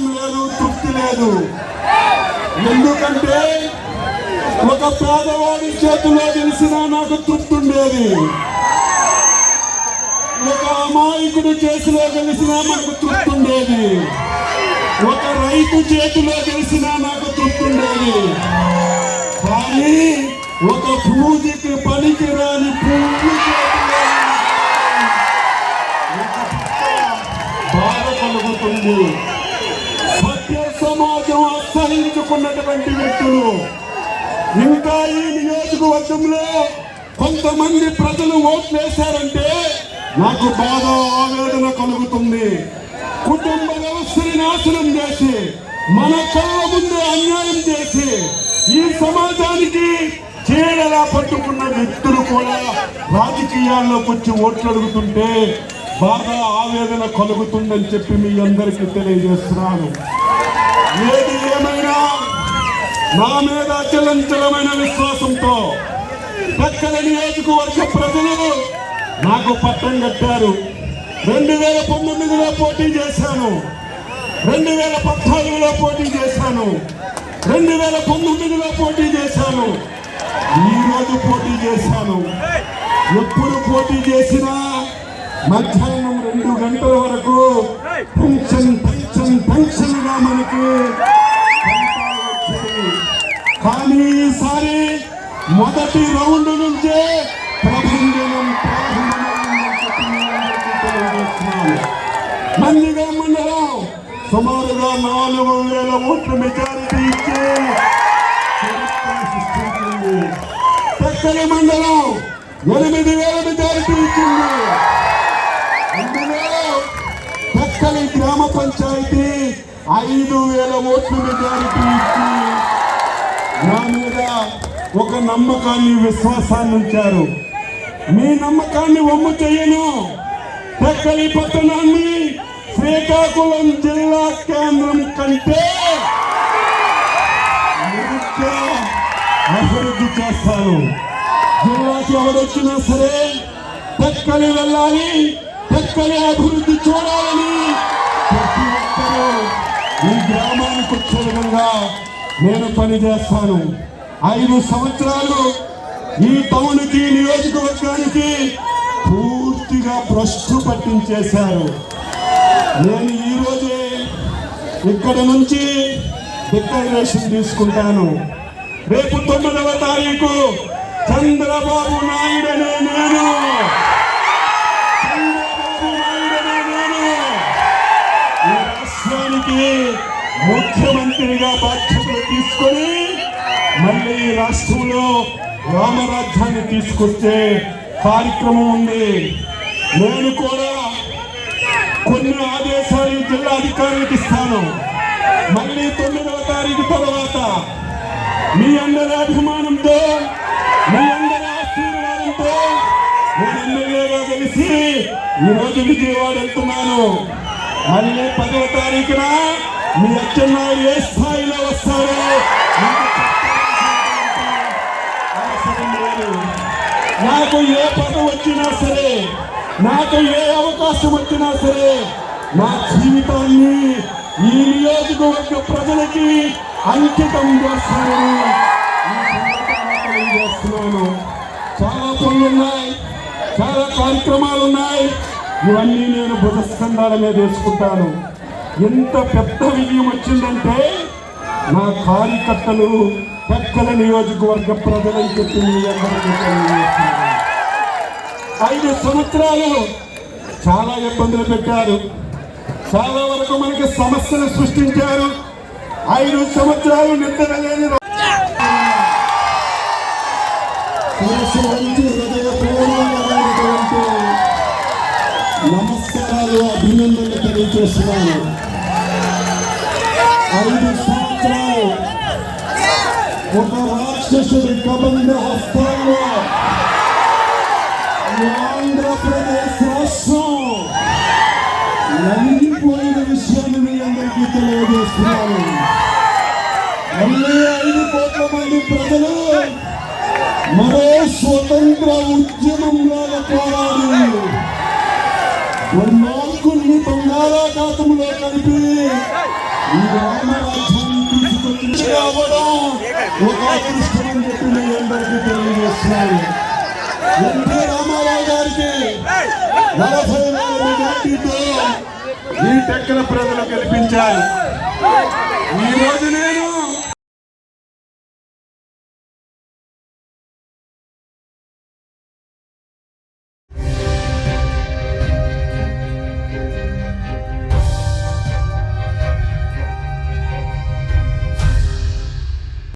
సమాధానం లేదు, తృప్తి లేదు. ఎందుకంటే ఒక పేదవాడి చేతిలో గెలిచినా నాకు తృప్తి ఉండేది, ఒక అమాయకుడి చేతిలో గెలిచినా నాకు తృప్తి ఉండేది, ఒక రైతు చేతిలో గెలిచినా నాకు తృప్తి ఉండేది. కానీ ఒక పూజకి పనికి రాని పువ్వు చేతిలో బాధ కలుగుతుంది. సత్య సమాజం అసహించుకున్నటువంటి వ్యక్తులు ఇంకా ఈ నియోజకవర్గంలో కొంతమంది ప్రజలు ఓట్లేశారంటే నాకు బాధ, ఆవేదన కలుగుతుంది. కుటుంబ వ్యవస్థని నాశనం చేసి, మన కళ్ళ ముందే అన్యాయం చేసి, ఈ సమాజానికి చీడలా పట్టుకున్న వ్యక్తులు కూడా రాజకీయాల్లోకి వచ్చి ఓట్లు అడుగుతుంటే బాగా ఆవేదన కలుగుతుందని చెప్పి మీ అందరికీ తెలియజేస్తున్నాను. ఏది ఏమైనా నా మీద అచలంచలమైన విశ్వాసంతో టెక్కల నియోజకవర్గ ప్రజలు నాకు పట్టం కట్టారు. 2019లో పోటీ చేశాను, 2014లో పోటీ చేశాను, 2019లో పోటీ చేశాను, ఈరోజు పోటీ చేశాను. ఎప్పుడు పోటీ చేసినా మధ్యాహ్నం 2 గంటల వరకు టెన్షన్ గా మనకి. కానీ ఈసారి మొదటి రౌండ్ నుంచే ప్రభంజనం నందిగా మండలం సుమారుగా 4000 ఓట్ల మెజారిటీ ఇచ్చి సృష్టించింది. టెక్కల మండలం 8000 మెజారిటీ ఇచ్చింది. అందులో టెక్కలి గ్రామ పంచాయతీ 5000 ఓట్ల మెజారిటీ ఇచ్చి నా మీద ఒక నమ్మకాన్ని, విశ్వాసాన్ని ఉంచారు. మీ నమ్మకాన్ని వమ్ము చేయను. టెక్కలి పట్టణాన్ని శ్రీకాకుళం జిల్లా కేంద్రం కంటే అభివృద్ధి చేస్తాను. జిల్లాకి ఎవరొచ్చినా సరే టెక్కలి వెళ్ళాలి, టెక్కలి అభివృద్ధి చూడాలని ప్రతి ఒక్కరూ ఈ గ్రామానికి వచ్చే విధంగా నేను పనిచేస్తాను. 5 సంవత్సరాలు ఈ టౌన్కి, నియోజకవర్గానికి పూర్తిగా భ్రష్టు పట్టించేశారు. నేను ఈరోజే ఇక్కడ నుంచి డిక్లరేషన్ తీసుకుంటాను. రేపు 9వ తారీఖు చంద్రబాబు నాయుడు అనే నేను ఈ రాష్ట్రానికి ముఖ్యమంత్రిగా బాధ్యతలు తీసుకొని మళ్ళీ ఈ రాష్ట్రంలో రామరాజ్యాన్ని తీసుకొచ్చే కార్యక్రమం ఉంది. నేను కూడా కొన్ని ఆదేశాలు జిల్లా అధికారులకు ఇస్తాను. మళ్ళీ 9వ తారీఖు తర్వాత మీ అందరి అభిమానంతో, మీ అందరి ఆశీర్వాదంతో నేను ఎమ్మెల్యేగా కలిసి ఈరోజు విజయవాడ వెళ్తున్నాను. మళ్ళీ 10వ తారీఖున మీ అచ్చెన్నాయుడు ఏ స్థాయిలో వస్తారో అవసరం లేదు. నాకు ఏ పదవి వచ్చినా సరే, నాకు ఏ అవకాశం వచ్చినా సరే నా జీవితాన్ని ఈ నియోజకవర్గ ప్రజలకి అంకితం చేస్తానని తెలియజేస్తున్నాను. చాలా పనులున్నాయి, చాలా కార్యక్రమాలు ఉన్నాయి. ఇవన్నీ నేను భుజస్కంధాల మీద వేసుకుంటాను. ఎంత పెద్ద విజయం వచ్చిందంటే నా కార్యకర్తలు టెక్కల నియోజకవర్గ ప్రజలని చెప్పి మీ అందరికీ తెలియజేస్తున్నాను. 5 సంవత్సరాలు చాలా ఇబ్బందులు పెట్టారు, చాలా వరకు మనకి సమస్యలు సృష్టించారు. 5 సంవత్సరాలు నిద్ర లేని నమస్కారాలు, అభినందనలు తెలియజేస్తున్నాను. 5 సంవత్సరాలు ఒక రాక్షసుడి కబంధ హస్తాల్లో ఆంధ్రప్రదేశ్ రాష్ట్రం నలిగిపోయిన విషయాన్ని మీ అందరికీ తెలియజేస్తున్నాను. మళ్ళీ 5 కోట్ల మంది ప్రజలు మరో స్వతంత్ర ఉద్యమంలాగా పోరాడి దుర్మార్గుల్ని బంగాళాఖాతంలో కలిపి ఈ రామరాజ్యాన్ని తీసుకొచ్చి రావడం ఒక అదృష్టమని చెప్పి మీ అందరికీ తెలియజేస్తున్నాను. ఎన్టీ రామారావు గారికి 40,000 మెజార్టీతో ఈ టెక్కల ప్రజలు గెలిపించారు. ఈ